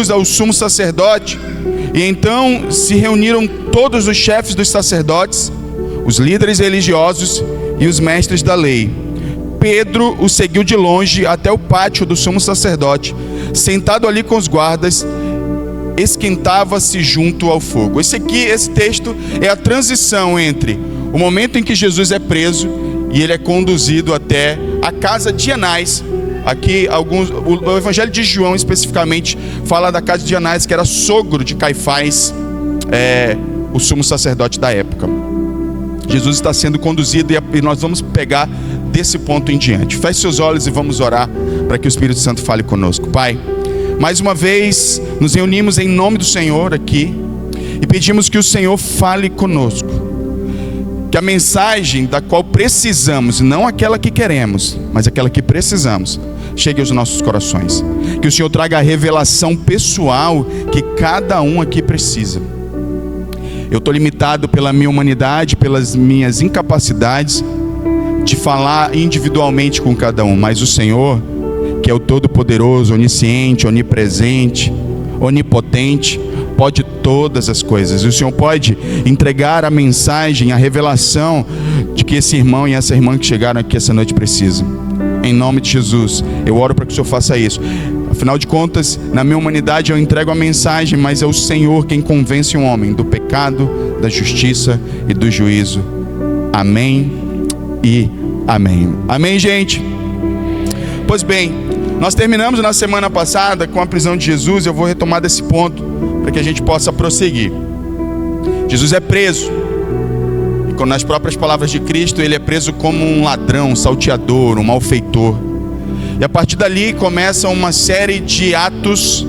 Jesus ao sumo sacerdote, e então se reuniram todos os chefes dos sacerdotes, os líderes religiosos e os mestres da lei. Pedro o seguiu de longe até o pátio do sumo sacerdote. Sentado ali com os guardas, esquentava-se junto ao fogo. Esse texto é a transição entre o momento em que Jesus é preso e ele é conduzido até a casa de Anás. Aqui o Evangelho de João especificamente fala da casa de Anás, que era sogro de Caifás, o sumo sacerdote da época. Jesus está sendo conduzido e nós vamos pegar desse ponto em diante. Feche seus olhos e vamos orar para que o Espírito Santo fale conosco. Pai, mais uma vez nos reunimos em nome do Senhor aqui e pedimos que o Senhor fale conosco, que a mensagem da qual precisamos, não aquela que queremos, mas aquela que precisamos, chegue aos nossos corações. Que o Senhor traga a revelação pessoal que cada um aqui precisa. Eu estou limitado pela minha humanidade, pelas minhas incapacidades de falar individualmente com cada um, mas o Senhor, que é o Todo-Poderoso, onisciente, onipresente, onipotente, pode todas as coisas. E o Senhor pode entregar a mensagem, a revelação de que esse irmão e essa irmã que chegaram aqui essa noite precisam. Em nome de Jesus, eu oro para que o Senhor faça isso. Afinal de contas, na minha humanidade eu entrego a mensagem, mas é o Senhor quem convence um homem do pecado, da justiça e do juízo. Amém e amém. Amém, gente? Pois bem, nós terminamos na semana passada com a prisão de Jesus. Eu vou retomar desse ponto para que a gente possa prosseguir. Jesus é preso, e nas próprias palavras de Cristo, ele é preso como um ladrão, um salteador, um malfeitor. E a partir dali começa uma série de atos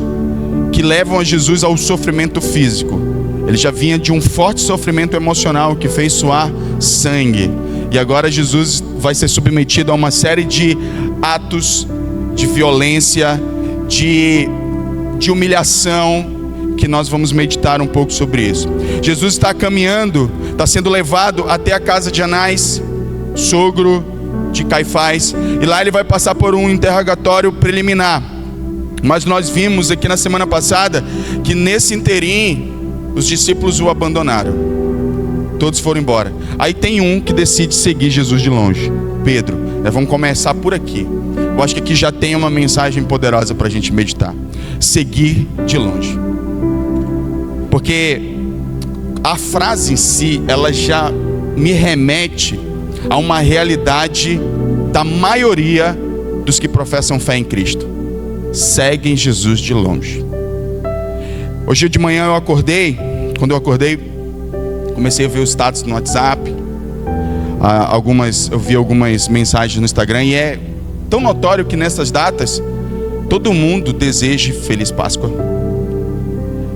que levam a Jesus ao sofrimento físico. Ele já vinha de um forte sofrimento emocional que fez suar sangue, e agora Jesus vai ser submetido a uma série de atos de violência, de humilhação, que nós vamos meditar um pouco sobre isso. Jesus está caminhando, está sendo levado até a casa de Anás, sogro de Caifás, e lá ele vai passar por um interrogatório preliminar. Mas nós vimos aqui na semana passada que nesse interim os discípulos o abandonaram, todos foram embora. Aí tem um que decide seguir Jesus de longe, Pedro. Vamos começar por aqui. Eu acho que aqui já tem uma mensagem poderosa para a gente meditar. Seguir de longe. Porque a frase em si, ela já me remete a uma realidade da maioria dos que professam fé em Cristo. Seguem Jesus de longe. Hoje de manhã eu acordei. Quando eu acordei, comecei a ver os status no WhatsApp. Eu vi algumas mensagens no Instagram, e é tão notório que nessas datas todo mundo deseja Feliz Páscoa,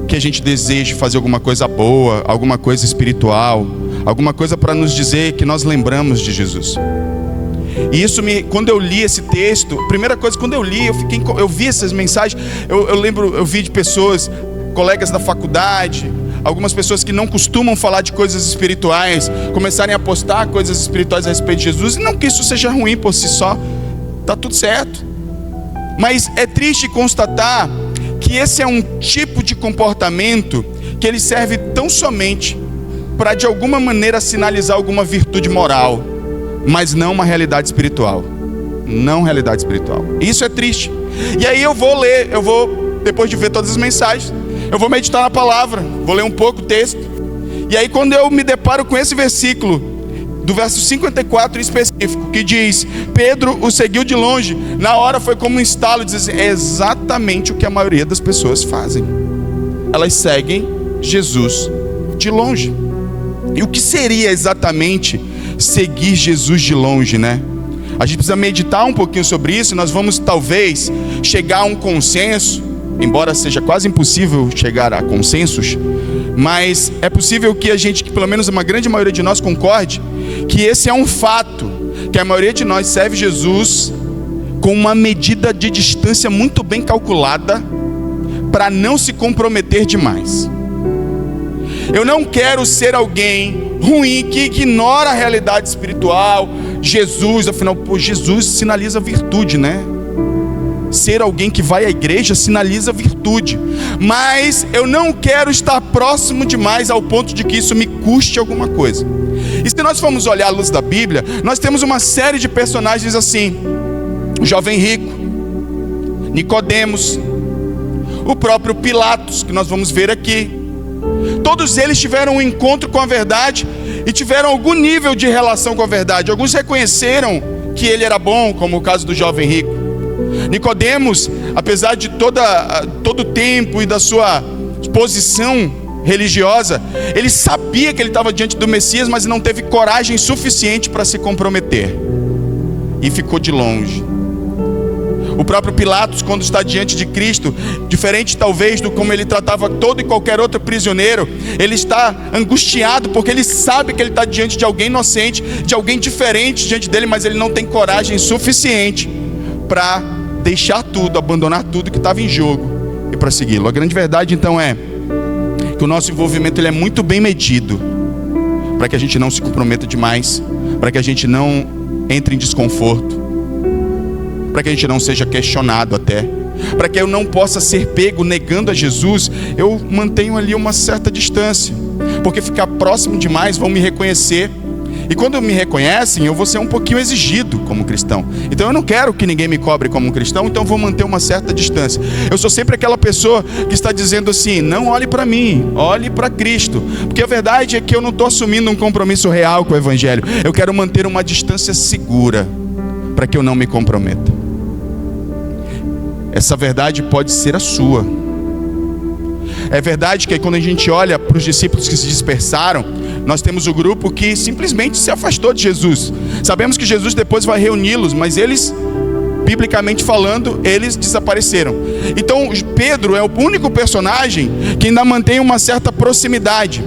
que a gente deseja fazer alguma coisa boa, alguma coisa espiritual, alguma coisa para nos dizer que nós lembramos de Jesus. E isso quando eu li esse texto, a primeira coisa, quando eu li, eu vi essas mensagens, eu vi de pessoas, colegas da faculdade, algumas pessoas que não costumam falar de coisas espirituais, começarem a postar coisas espirituais a respeito de Jesus. E não que isso seja ruim por si só, tá tudo certo. Mas é triste constatar que esse é um tipo de comportamento que ele serve tão somente para de alguma maneira sinalizar alguma virtude moral, mas não uma realidade espiritual. Não realidade espiritual. Isso é triste. E aí eu vou, depois de ver todas as mensagens, eu vou meditar na palavra, vou ler um pouco o texto. E aí quando eu me deparo com esse versículo, do verso 54 em específico, que diz: Pedro o seguiu de longe, na hora foi como um estalo, diz assim, é exatamente o que a maioria das pessoas fazem. Elas seguem Jesus de longe. E o que seria exatamente seguir Jesus de longe, né? A gente precisa meditar um pouquinho sobre isso, e nós vamos talvez chegar a um consenso, embora seja quase impossível chegar a consensos, mas é possível que pelo menos uma grande maioria de nós concorde que esse é um fato, que a maioria de nós serve Jesus com uma medida de distância muito bem calculada, para não se comprometer demais. Eu não quero ser alguém ruim que ignora a realidade espiritual. Jesus, afinal, Jesus sinaliza virtude, né? ser alguém que vai à igreja sinaliza virtude, mas eu não quero estar próximo demais ao ponto de que isso me custe alguma coisa. E se nós formos olhar à luz da Bíblia, nós temos uma série de personagens assim: o jovem rico, Nicodemos, o próprio Pilatos, que nós vamos ver aqui. Todos eles tiveram um encontro com a verdade e tiveram algum nível de relação com a verdade. Alguns reconheceram que ele era bom, como o caso do jovem rico. Nicodemos, apesar de todo o tempo e da sua posição religiosa, ele sabia que ele estava diante do Messias, mas não teve coragem suficiente para se comprometer e ficou de longe. O próprio Pilatos, quando está diante de Cristo, diferente talvez do como ele tratava todo e qualquer outro prisioneiro, ele está angustiado porque ele sabe que ele está diante de alguém inocente, de alguém diferente diante dele, mas ele não tem coragem suficiente para deixar tudo, abandonar tudo que estava em jogo e para segui-lo. A grande verdade então é que o nosso envolvimento ele é muito bem medido, para que a gente não se comprometa demais, para que a gente não entre em desconforto, para que a gente não seja questionado até, para que eu não possa ser pego negando a Jesus. Eu mantenho ali uma certa distância, porque ficar próximo demais vão me reconhecer, e quando me reconhecem eu vou ser um pouquinho exigido como cristão. Então eu não quero que ninguém me cobre como um cristão, então vou manter uma certa distância. Eu sou sempre aquela pessoa que está dizendo assim: não olhe para mim, olhe para Cristo, porque a verdade é que eu não estou assumindo um compromisso real com o Evangelho. Eu quero manter uma distância segura, para que eu não me comprometa. Essa verdade pode ser a sua. É verdade que quando a gente olha para os discípulos que se dispersaram, nós temos o grupo que simplesmente se afastou de Jesus. Sabemos que Jesus depois vai reuni-los, mas eles, biblicamente falando, eles desapareceram. Então Pedro é o único personagem que ainda mantém uma certa proximidade.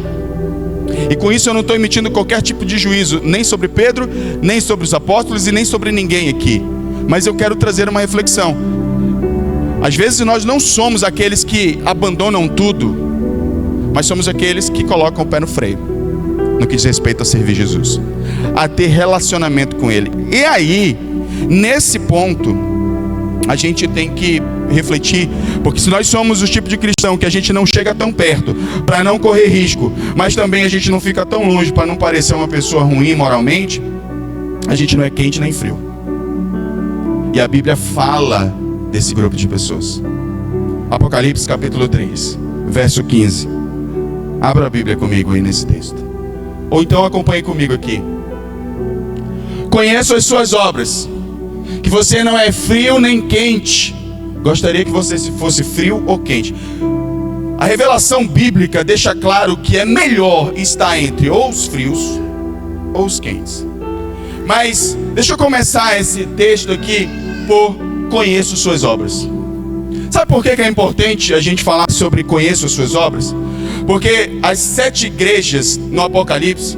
E com isso eu não estou emitindo qualquer tipo de juízo, nem sobre Pedro, nem sobre os apóstolos e nem sobre ninguém aqui. Mas eu quero trazer uma reflexão. Às vezes nós não somos aqueles que abandonam tudo, mas somos aqueles que colocam o pé no freio, no que diz respeito a servir Jesus, a ter relacionamento com Ele. E aí, nesse ponto, a gente tem que refletir, porque se nós somos o tipo de cristão que a gente não chega tão perto para não correr risco, mas também a gente não fica tão longe para não parecer uma pessoa ruim moralmente, a gente não é quente nem frio. E a Bíblia fala desse grupo de pessoas. Apocalipse capítulo 3, verso 15. Abra a Bíblia comigo aí nesse texto, ou então acompanhe comigo aqui. Conheço as suas obras, que você não é frio nem quente. Gostaria que você fosse frio ou quente. A revelação bíblica deixa claro que é melhor estar entre ou os frios ou os quentes. Mas deixa eu começar esse texto aqui por conheço suas obras. Sabe por que é importante a gente falar sobre conheço suas obras? Porque as 7 igrejas no Apocalipse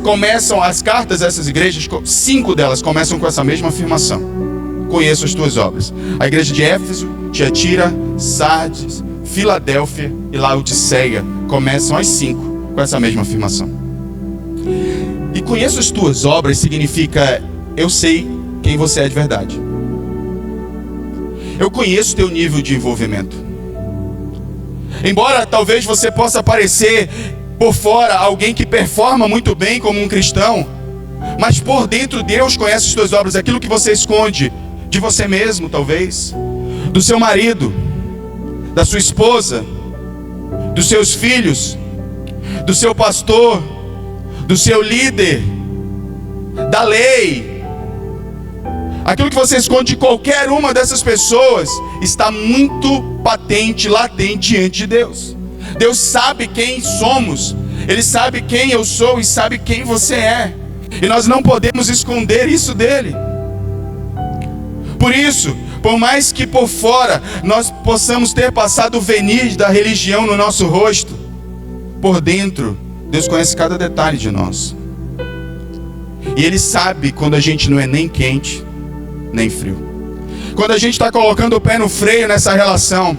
começam, as cartas dessas igrejas, 5 delas começam com essa mesma afirmação: conheço as tuas obras. A igreja de Éfeso, Tiatira, Sardes, Filadélfia e Laodiceia começam as 5 com essa mesma afirmação. E conheço as tuas obras significa: eu sei quem você é de verdade. Eu conheço teu nível de envolvimento. Embora talvez você possa parecer por fora alguém que performa muito bem como um cristão, mas por dentro Deus conhece as tuas obras. Aquilo que você esconde de você mesmo, talvez, do seu marido, da sua esposa, dos seus filhos, do seu pastor, do seu líder, da lei. Aquilo que você esconde de qualquer uma dessas pessoas está muito patente, latente diante de Deus. Deus sabe quem somos, Ele sabe quem eu sou e sabe quem você é. E nós não podemos esconder isso dele. Por isso, por mais que por fora nós possamos ter passado o verniz da religião no nosso rosto, por dentro, Deus conhece cada detalhe de nós. E Ele sabe quando a gente não é nem quente, nem frio. Quando a gente está colocando o pé no freio nessa relação.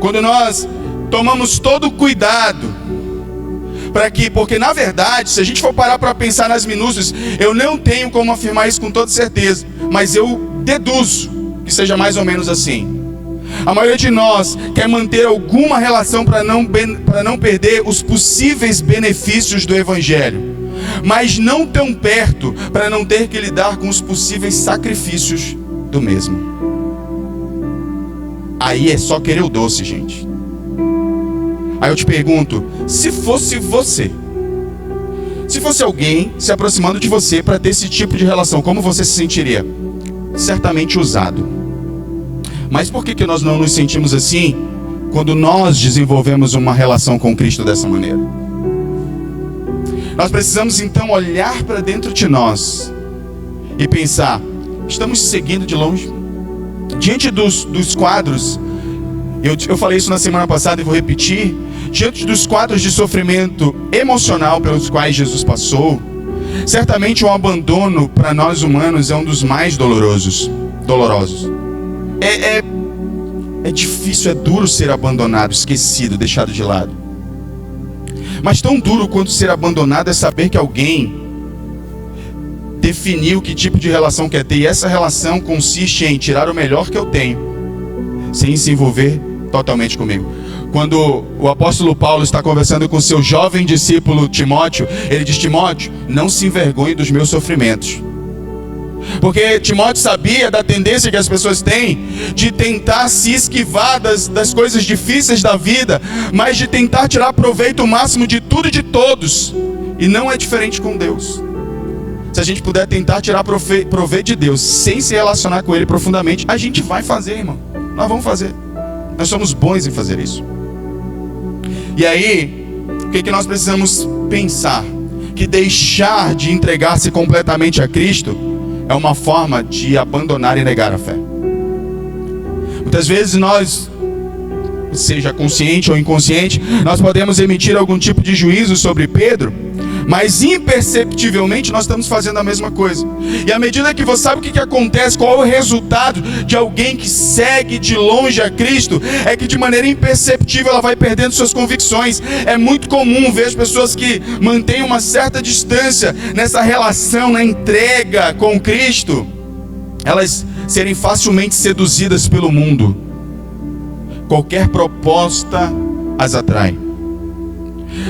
Quando nós tomamos todo o cuidado para que, porque na verdade, se a gente for parar para pensar nas minúcias, eu não tenho como afirmar isso com toda certeza, mas eu deduzo que seja mais ou menos assim. A maioria de nós quer manter alguma relação para não perder os possíveis benefícios do Evangelho, mas não tão perto para não ter que lidar com os possíveis sacrifícios do mesmo. Aí é só querer o doce, gente. Aí eu te pergunto, se fosse você, se fosse alguém se aproximando de você para ter esse tipo de relação, como você se sentiria? Certamente usado. Mas por que nós não nos sentimos assim quando nós desenvolvemos uma relação com Cristo dessa maneira? Nós precisamos então olhar para dentro de nós e pensar, estamos seguindo de longe? Diante dos quadros, eu falei isso na semana passada e vou repetir, diante dos quadros de sofrimento emocional pelos quais Jesus passou, certamente o abandono para nós humanos é um dos mais dolorosos. É difícil, é duro ser abandonado, esquecido, deixado de lado. Mas tão duro quanto ser abandonado é saber que alguém definiu que tipo de relação quer ter. E essa relação consiste em tirar o melhor que eu tenho, sem se envolver totalmente comigo. Quando o apóstolo Paulo está conversando com seu jovem discípulo Timóteo, ele diz: Timóteo, não se envergonhe dos meus sofrimentos. Porque Timóteo sabia da tendência que as pessoas têm de tentar se esquivar das coisas difíceis da vida, mas de tentar tirar proveito máximo de tudo e de todos. E não é diferente com Deus. Se a gente puder tentar tirar proveito de Deus sem se relacionar com Ele profundamente, a gente vai fazer, irmão. Nós vamos fazer. Nós somos bons em fazer isso. E aí, o que nós precisamos pensar? Que deixar de entregar-se completamente a Cristo é uma forma de abandonar e negar a fé. Muitas vezes nós, seja consciente ou inconsciente, nós podemos emitir algum tipo de juízo sobre Pedro, mas imperceptivelmente nós estamos fazendo a mesma coisa. E à medida que você sabe o que acontece, qual é o resultado de alguém que segue de longe a Cristo, é que de maneira imperceptível ela vai perdendo suas convicções. É muito comum ver as pessoas que mantêm uma certa distância nessa relação, na entrega com Cristo, elas serem facilmente seduzidas pelo mundo. Qualquer proposta as atrai.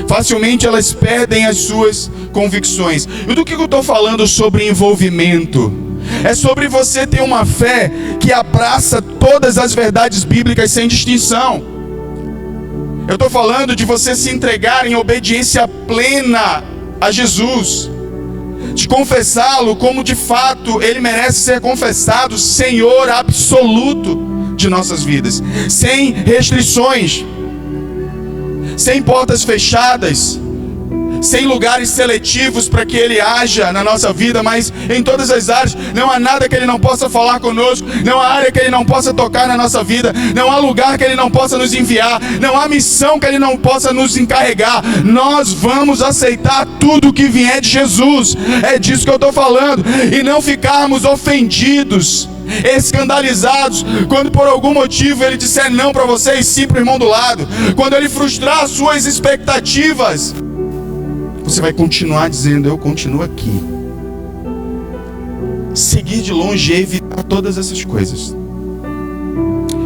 Facilmente elas perdem as suas convicções. E do que eu estou falando sobre envolvimento? É sobre você ter uma fé que abraça todas as verdades bíblicas sem distinção. Eu estou falando de você se entregar em obediência plena a Jesus, de confessá-lo como de fato Ele merece ser confessado, Senhor absoluto de nossas vidas, sem restrições, sem portas fechadas, sem lugares seletivos para que Ele haja na nossa vida, mas em todas as áreas. Não há nada que Ele não possa falar conosco, não há área que Ele não possa tocar na nossa vida, não há lugar que Ele não possa nos enviar, não há missão que Ele não possa nos encarregar. Nós vamos aceitar tudo que vier de Jesus, é disso que eu estou falando, e não ficarmos ofendidos, escandalizados, quando por algum motivo Ele disser não para você e sim para o irmão do lado. Quando Ele frustrar as suas expectativas, você vai continuar dizendo: eu continuo aqui. Seguir de longe é evitar todas essas coisas.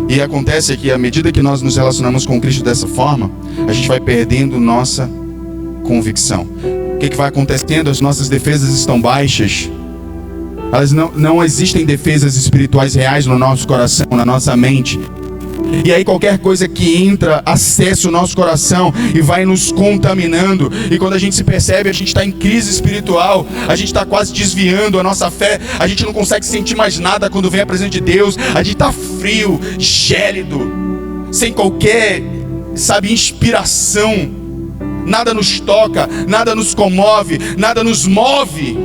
E acontece que à medida que nós nos relacionamos com Cristo dessa forma, a gente vai perdendo nossa convicção. O que vai acontecendo? As nossas defesas estão baixas. Elas não existem defesas espirituais reais no nosso coração, na nossa mente. E aí qualquer coisa que entra, acessa o nosso coração e vai nos contaminando. E quando a gente se percebe, a gente está em crise espiritual, a gente está quase desviando a nossa fé, a gente não consegue sentir mais nada quando vem a presença de Deus. A gente está frio, gélido, sem qualquer, inspiração. Nada nos toca, nada nos comove, nada nos move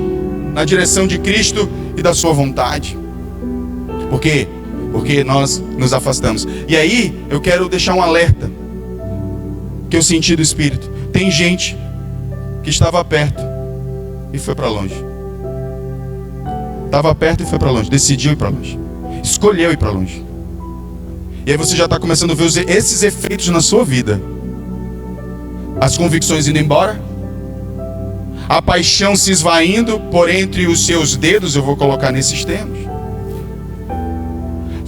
na direção de Cristo e da sua vontade. Por quê? Porque nós nos afastamos. E aí eu quero deixar um alerta que eu senti do Espírito. Tem gente que estava perto e foi para longe. Estava perto e foi para longe. Decidiu ir para longe. Escolheu ir para longe. E aí você já está começando a ver esses efeitos na sua vida. As convicções indo embora, a paixão se esvaindo por entre os seus dedos, eu vou colocar nesses termos.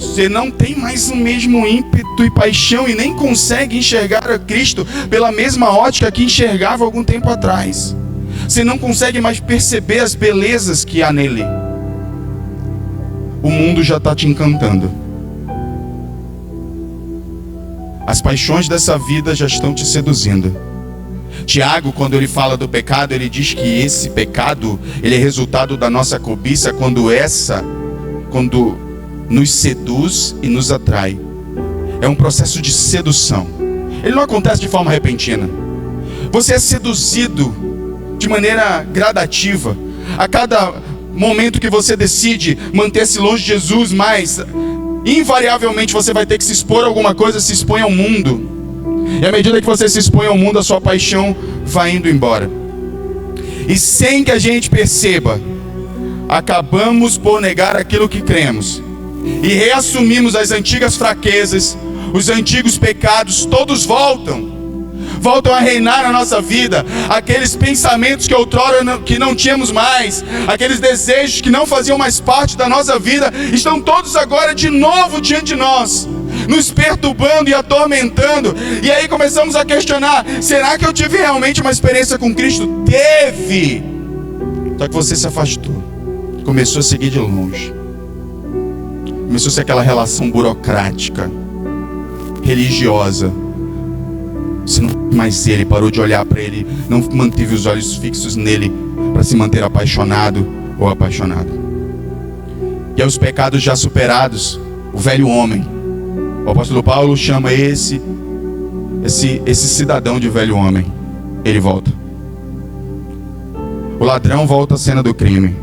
Você não tem mais o mesmo ímpeto e paixão e nem consegue enxergar a Cristo pela mesma ótica que enxergava algum tempo atrás. Você não consegue mais perceber as belezas que há nele. O mundo já está te encantando. As paixões dessa vida já estão te seduzindo. Tiago, quando ele fala do pecado, ele diz que esse pecado, ele é resultado da nossa cobiça quando nos seduz e nos atrai. É um processo de sedução. Ele não acontece de forma repentina. Você é seduzido de maneira gradativa. A cada momento que você decide manter-se longe de Jesus, mas invariavelmente você vai ter que se expor a alguma coisa, se expõe ao mundo. E à medida que você se expõe ao mundo, a sua paixão vai indo embora. E sem que a gente perceba, acabamos por negar aquilo que cremos. E reassumimos as antigas fraquezas, os antigos pecados, todos voltam a reinar na nossa vida. Aqueles pensamentos que outrora que não tínhamos mais, aqueles desejos que não faziam mais parte da nossa vida, estão todos agora de novo diante de nós, nos perturbando e atormentando. E aí começamos a questionar: será que eu tive realmente uma experiência com Cristo? Teve! Só que você se afastou, começou a seguir de longe, começou a ser aquela relação burocrática, religiosa. Você não viu mais ele, parou de olhar para ele, não manteve os olhos fixos nele para se manter apaixonado ou apaixonada. E aos pecados já superados, o velho homem, o apóstolo Paulo chama esse cidadão de velho homem. Ele volta. O ladrão volta à cena do crime,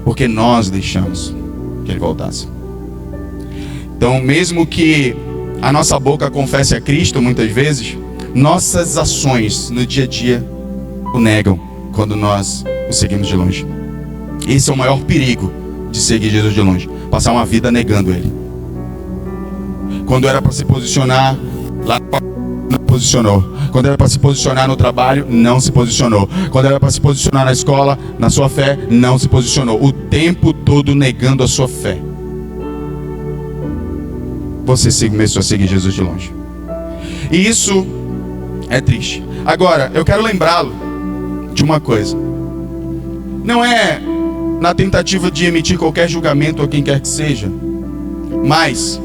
porque nós deixamos que ele voltasse. Então, mesmo que a nossa boca confesse a Cristo, muitas vezes, nossas ações no dia a dia o negam quando nós o seguimos de longe. Esse é o maior perigo de seguir Jesus de longe: passar uma vida negando Ele. Quando era para se posicionar lá, não posicionou. Quando era para se posicionar no trabalho, não se posicionou. Quando era para se posicionar na escola, na sua fé, não se posicionou. O tempo todo negando a sua fé. Você começou a seguir Jesus de longe. E isso é triste. Agora, eu quero lembrá-lo de uma coisa. Não é na tentativa de emitir qualquer julgamento a quem quer que seja, mas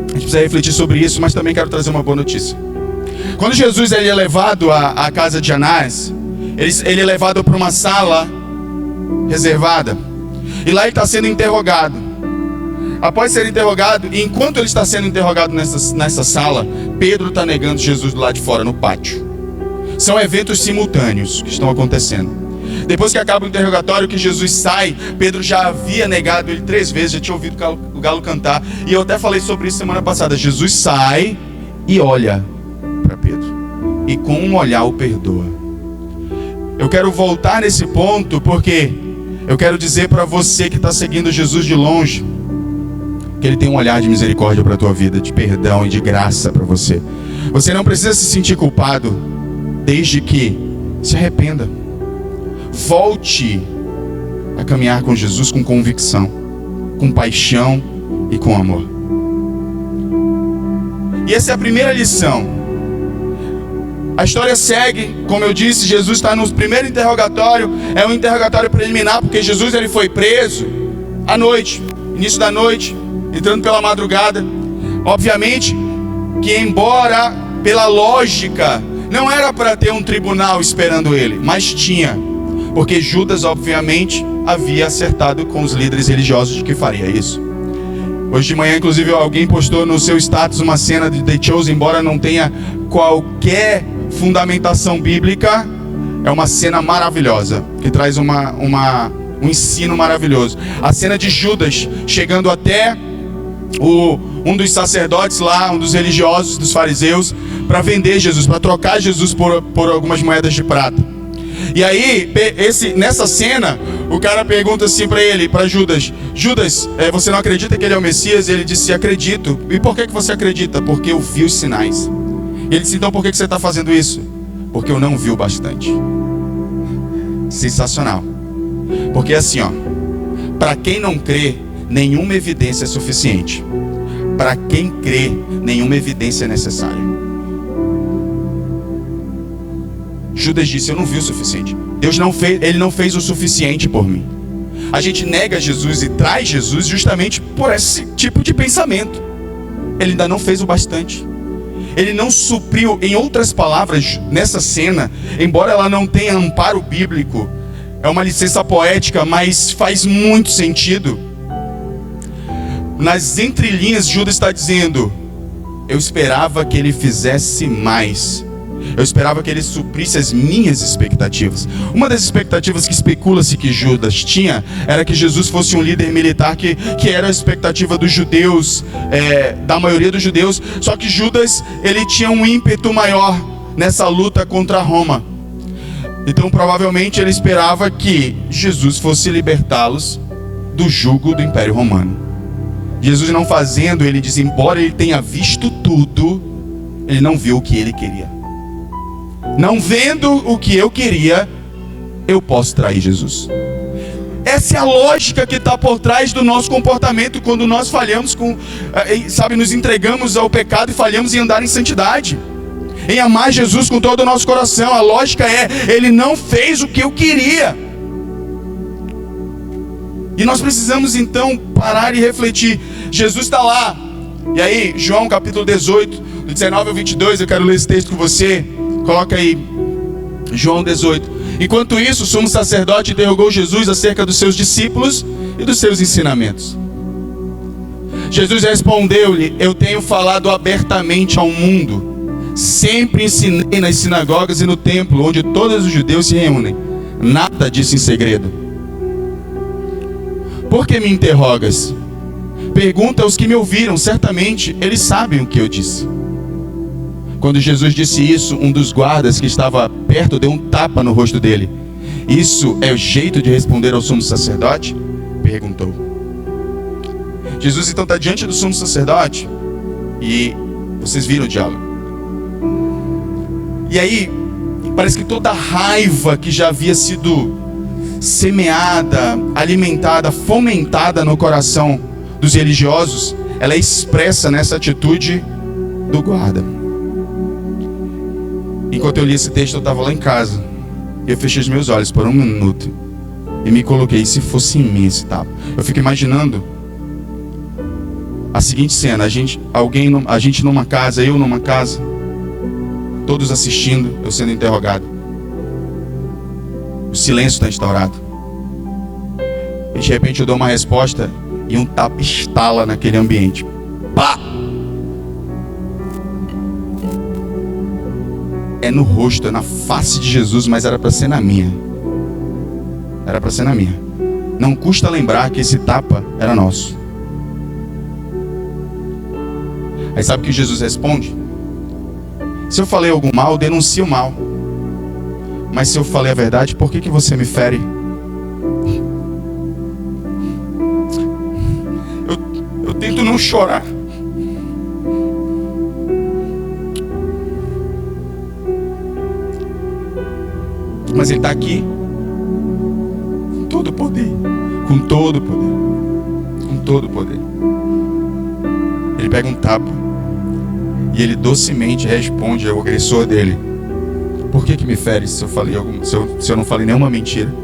a gente precisa refletir sobre isso, mas também quero trazer uma boa notícia. Quando Jesus ele é levado à casa de Anás, ele é levado para uma sala reservada. E lá ele está sendo interrogado. Após ser interrogado, e enquanto ele está sendo interrogado nessa sala, Pedro está negando Jesus do lado de fora, no pátio. São eventos simultâneos que estão acontecendo. Depois que acaba o interrogatório, que Jesus sai, Pedro já havia negado ele 3 vezes, já tinha ouvido o galo cantar. E eu até falei sobre isso semana passada. Jesus sai e olha para Pedro, e com um olhar o perdoa. Eu quero voltar nesse ponto, porque eu quero dizer para você que está seguindo Jesus de longe, que Ele tem um olhar de misericórdia para a tua vida, de perdão e de graça para você. Você não precisa se sentir culpado, desde que se arrependa. Volte a caminhar com Jesus com convicção, com paixão e com amor. E essa é a primeira lição. A história segue, como eu disse, Jesus está no primeiro interrogatório. É um interrogatório preliminar, porque Jesus ele foi preso à noite, início da noite, entrando pela madrugada. Obviamente que, embora pela lógica não era para ter um tribunal esperando ele, mas tinha, porque Judas obviamente havia acertado com os líderes religiosos de que faria isso. Hoje de manhã, inclusive, alguém postou no seu status uma cena de The Chosen, embora não tenha qualquer fundamentação bíblica. É uma cena maravilhosa, que traz um ensino maravilhoso. A cena de Judas chegando até um dos sacerdotes lá, um dos religiosos, dos fariseus, para vender Jesus, para trocar Jesus por algumas moedas de prata. E aí, nessa cena, o cara pergunta assim para Judas: Judas, você não acredita que ele é o Messias? Ele disse: acredito. E por que você acredita? Porque eu vi os sinais. Ele disse: então por que você está fazendo isso? Porque eu não vi o bastante. Sensacional. Porque assim, para quem não crê, nenhuma evidência é suficiente. Para quem crê, nenhuma evidência é necessária. Judas disse: eu não vi o suficiente. Ele não fez o suficiente por mim. A gente nega Jesus e traz Jesus justamente por esse tipo de pensamento. Ele ainda não fez o bastante. Ele não supriu. Em outras palavras, nessa cena, embora ela não tenha amparo bíblico, é uma licença poética, mas faz muito sentido. Nas entrelinhas, Judas está dizendo: eu esperava que ele fizesse mais. Eu esperava que ele suprisse as minhas expectativas. Uma das expectativas que especula-se que Judas tinha era que Jesus fosse um líder militar, que era a expectativa dos judeus, da maioria dos judeus. Só que Judas, ele tinha um ímpeto maior nessa luta contra Roma. Então provavelmente ele esperava que Jesus fosse libertá-los do jugo do Império Romano. Jesus não fazendo, ele diz: embora ele tenha visto tudo, ele não viu o que ele queria. Não vendo o que eu queria, eu posso trair Jesus. Essa é a lógica que está por trás do nosso comportamento quando nós falhamos nos entregamos ao pecado e falhamos em andar em santidade, em amar Jesus com todo o nosso coração. A lógica é: ele não fez o que eu queria. E nós precisamos então parar e refletir. Jesus está lá. E aí, João capítulo 18, do 19 ao 22, eu quero ler esse texto com você. Coloca aí, João 18. Enquanto isso, o sumo sacerdote interrogou Jesus acerca dos seus discípulos e dos seus ensinamentos. Jesus respondeu-lhe: eu tenho falado abertamente ao mundo. Sempre ensinei nas sinagogas e no templo, onde todos os judeus se reúnem. Nada disse em segredo. Por que me interrogas? Pergunta aos que me ouviram, certamente eles sabem o que eu disse. Quando Jesus disse isso, um dos guardas que estava perto deu um tapa no rosto dele. Isso é o jeito de responder ao sumo sacerdote? Perguntou. Jesus então está diante do sumo sacerdote e vocês viram o diálogo. E aí, parece que toda a raiva que já havia sido semeada, alimentada, fomentada no coração dos religiosos, ela é expressa nessa atitude do guarda. Enquanto eu li esse texto, eu estava lá em casa e eu fechei os meus olhos por um minuto e me coloquei: se fosse em mim esse tapa. Eu fico imaginando a seguinte cena: a gente numa casa, eu numa casa, todos assistindo, eu sendo interrogado. O silêncio está instaurado. E de repente eu dou uma resposta e um tapa estala naquele ambiente. Pá! É no rosto, é na face de Jesus, mas era para ser na minha. Era para ser na minha. Não custa lembrar que esse tapa era nosso. Aí sabe o que Jesus responde? Se eu falei algum mal, denuncie o mal. Mas se eu falei a verdade, por que você me fere? Eu tento não chorar. Mas ele está aqui com todo o poder. Com todo o poder. Com todo o poder. Ele pega um tapa e ele docemente responde ao agressor dele: por que me fere se eu não falei nenhuma mentira?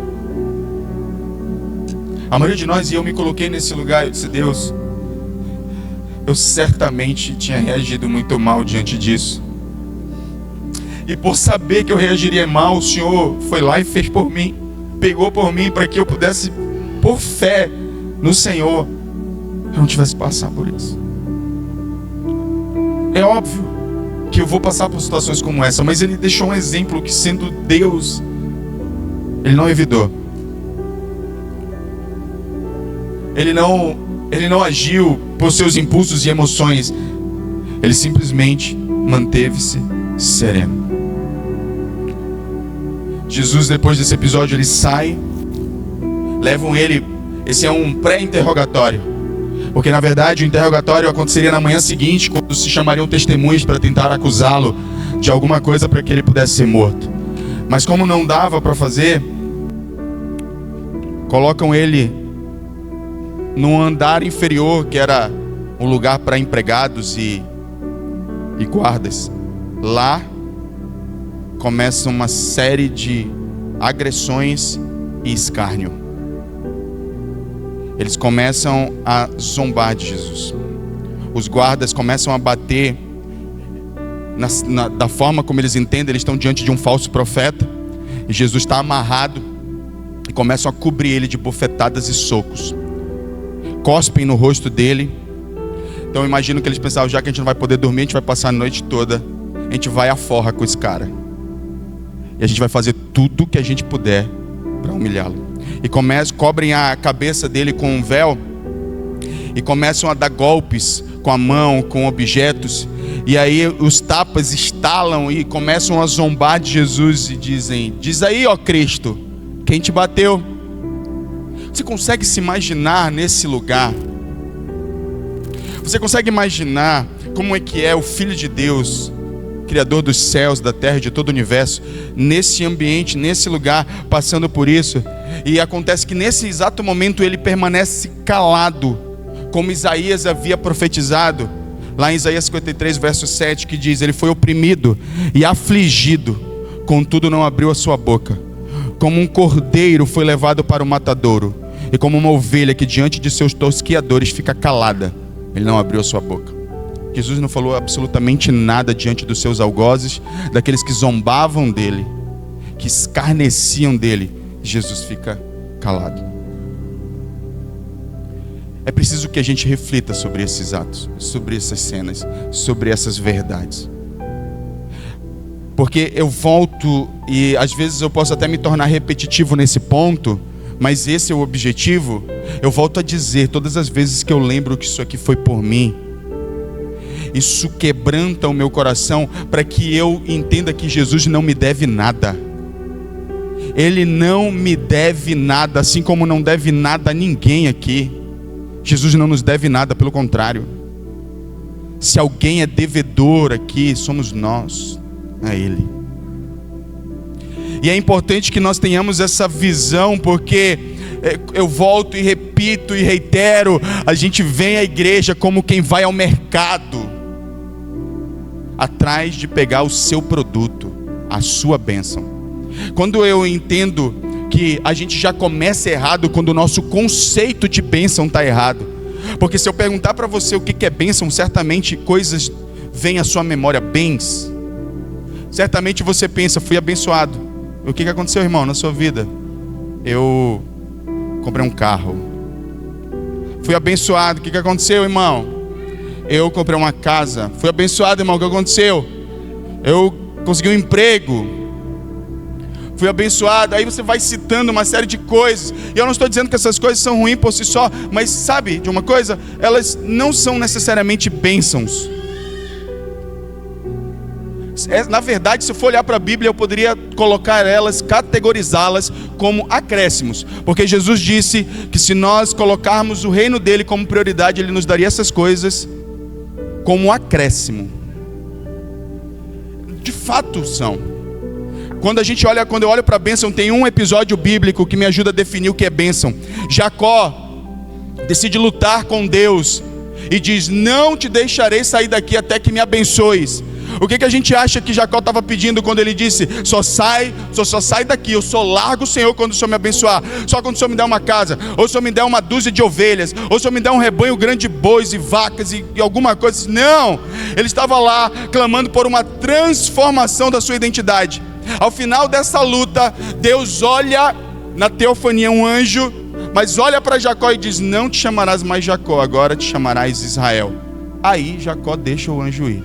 A maioria de nós, e eu me coloquei nesse lugar, eu disse: Deus, eu certamente tinha reagido muito mal diante disso. E por saber que eu reagiria mal, o Senhor foi lá e fez por mim, pegou por mim para que eu pudesse, por fé no Senhor, eu não tivesse que passar por isso. É óbvio que eu vou passar por situações como essa, mas ele deixou um exemplo que, sendo Deus, ele não evitou. Ele não agiu por seus impulsos e emoções. Ele simplesmente manteve-se sereno. Jesus, depois desse episódio, ele sai, levam ele. Esse é um pré-interrogatório, porque na verdade o interrogatório aconteceria na manhã seguinte, quando se chamariam testemunhas para tentar acusá-lo de alguma coisa para que ele pudesse ser morto. Mas como não dava para fazer, colocam ele no andar inferior, que era um lugar para empregados e guardas, lá começa uma série de agressões e escárnio. Eles começam a zombar de Jesus. Os guardas começam a bater da forma como eles entendem. Eles estão diante de um falso profeta e Jesus está amarrado, e começam a cobrir ele de bofetadas e socos. Cospem no rosto dele. Então eu imagino que eles pensavam: já que a gente não vai poder dormir, a gente vai passar a noite toda, a gente vai à forra com esse cara, e a gente vai fazer tudo que a gente puder para humilhá-lo. E cobrem a cabeça dele com um véu, e começam a dar golpes com a mão, com objetos. E aí os tapas estalam e começam a zombar de Jesus e dizem: diz aí, ó Cristo, quem te bateu? Você consegue se imaginar nesse lugar? Você consegue imaginar como é que é o Filho de Deus, Criador dos céus, da terra e de todo o universo, nesse ambiente, nesse lugar, passando por isso? E acontece que nesse exato momento ele permanece calado, como Isaías havia profetizado, lá em Isaías 53, verso 7, que diz: ele foi oprimido e afligido, contudo não abriu a sua boca. Como um cordeiro foi levado para o matadouro, e como uma ovelha que diante de seus tosquiadores fica calada, ele não abriu a sua boca. Jesus não falou absolutamente nada diante dos seus algozes, daqueles que zombavam dele, que escarneciam dele. Jesus fica calado. É preciso que a gente reflita sobre esses atos, sobre essas cenas, sobre essas verdades. Porque eu volto, e às vezes eu posso até me tornar repetitivo nesse ponto, mas esse é o objetivo. Eu volto a dizer, todas as vezes que eu lembro que isso aqui foi por mim, isso quebranta o meu coração, para que eu entenda que Jesus não me deve nada. Ele não me deve nada, assim como não deve nada a ninguém aqui. Jesus não nos deve nada, pelo contrário. Se alguém é devedor aqui, somos nós a Ele. E é importante que nós tenhamos essa visão, porque eu volto e repito e reitero, a gente vem à igreja como quem vai ao mercado, atrás de pegar o seu produto, a sua bênção. Quando eu entendo que a gente já começa errado, quando o nosso conceito de bênção está errado. Porque se eu perguntar para você o que é bênção, certamente coisas vêm à sua memória, bens. Certamente você pensa: fui abençoado. O que aconteceu, irmão, na sua vida? Eu comprei um carro. Fui abençoado. O que aconteceu, irmão? Eu comprei uma casa. Fui abençoado, irmão. O que aconteceu? Eu consegui um emprego. Fui abençoado. Aí você vai citando uma série de coisas. E eu não estou dizendo que essas coisas são ruins por si só, mas sabe de uma coisa? Elas não são necessariamente bênçãos. Na verdade, se eu for olhar para a Bíblia, eu poderia colocar elas, categorizá-las como acréscimos. Porque Jesus disse que se nós colocarmos o reino dele como prioridade, ele nos daria essas coisas como acréscimo. De fato são. Quando eu olho para a bênção, tem um episódio bíblico que me ajuda a definir o que é bênção. Jacó decide lutar com Deus e diz: não te deixarei sair daqui até que me abençoes. O que a gente acha que Jacó estava pedindo quando ele disse: só sai daqui, eu só largo o Senhor quando o Senhor me abençoar, só quando o Senhor me der uma casa, ou o Senhor me der uma dúzia de ovelhas, ou o Senhor me der um rebanho grande de bois e vacas e alguma coisa. Não, ele estava lá clamando por uma transformação da sua identidade. Ao final dessa luta, Deus olha na teofania um anjo, mas olha para Jacó e diz: não te chamarás mais Jacó, agora te chamarás Israel. Aí Jacó deixa o anjo ir.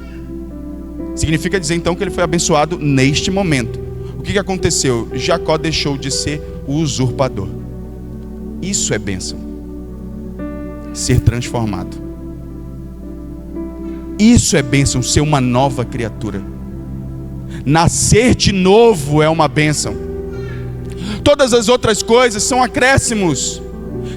Significa dizer então que ele foi abençoado neste momento. O que aconteceu? Jacó deixou de ser o usurpador. Isso é bênção. Ser transformado. Isso é bênção, ser uma nova criatura. Nascer de novo é uma bênção. Todas as outras coisas são acréscimos.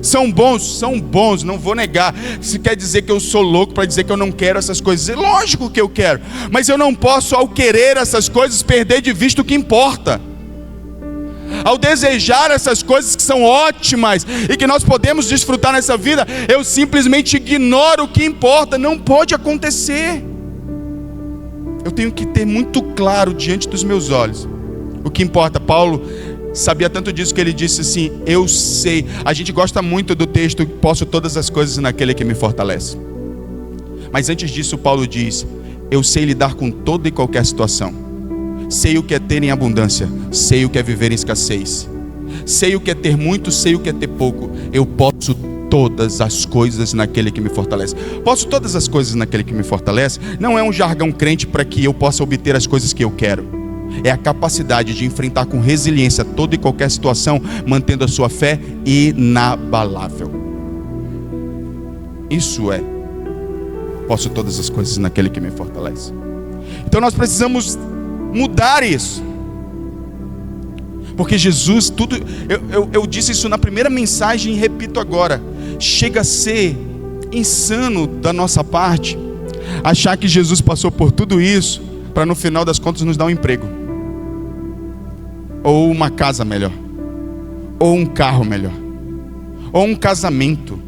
São bons, não vou negar. Se quer dizer que eu sou louco para dizer que eu não quero essas coisas, é lógico que eu quero, mas eu não posso, ao querer essas coisas, perder de vista o que importa. ao desejar essas coisas que são ótimas e que nós podemos desfrutar nessa vida, eu simplesmente ignoro o que importa. Não pode acontecer. Eu tenho que ter muito claro diante dos meus olhos o que importa. Paulo sabia tanto disso que ele disse assim: eu sei. A gente gosta muito do texto: posso todas as coisas naquele que me fortalece. Mas antes disso, Paulo diz: eu sei lidar com toda e qualquer situação. Sei o que é ter em abundância, sei o que é viver em escassez, sei o que é ter muito, sei o que é ter pouco. Eu posso todas as coisas naquele que me fortalece. Posso todas as coisas naquele que me fortalece não é um jargão crente para que eu possa obter as coisas que eu quero. É a capacidade de enfrentar com resiliência toda e qualquer situação, mantendo a sua fé inabalável. Isso é: posso todas as coisas naquele que me fortalece. Então nós precisamos mudar isso, porque Jesus, tudo, eu disse isso na primeira mensagem e repito agora: chega a ser insano da nossa parte achar que Jesus passou por tudo isso para no final das contas nos dar um emprego, ou uma casa melhor, ou um carro melhor, ou um casamento.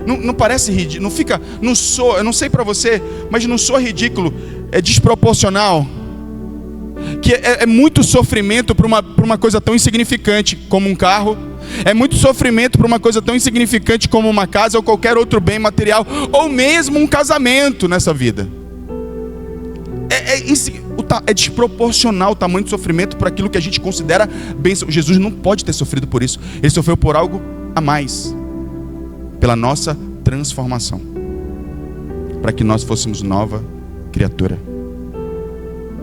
Não parece ridículo? Não fica, não soa, eu não sei para você, mas não soa ridículo, é desproporcional, que é muito sofrimento para uma coisa tão insignificante como um carro, é muito sofrimento para uma coisa tão insignificante como uma casa ou qualquer outro bem material, ou mesmo um casamento nessa vida. É desproporcional o tamanho do sofrimento para aquilo que a gente considera bênção. Jesus não pode ter sofrido por isso. Ele sofreu por algo a mais, pela nossa transformação, para que nós fôssemos nova criatura.